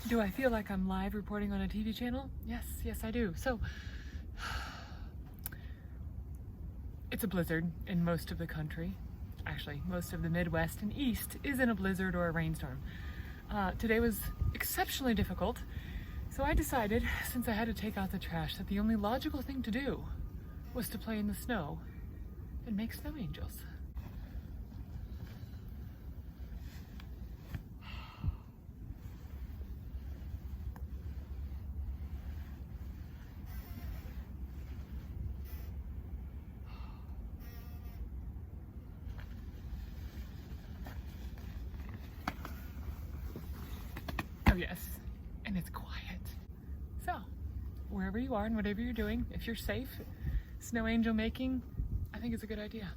Do I feel like I'm live reporting on a TV channel? Yes, I do. So, it's a blizzard in most of the country. Actually, most of the Midwest and East is in a blizzard or a rainstorm. Today was exceptionally difficult, so I decided, since I had to take out the trash, that the only logical thing to do was to play in the snow and make snow angels. Oh yes, and it's quiet. So, wherever you are and whatever you're doing, if you're safe, snow angel making, I think it's a good idea.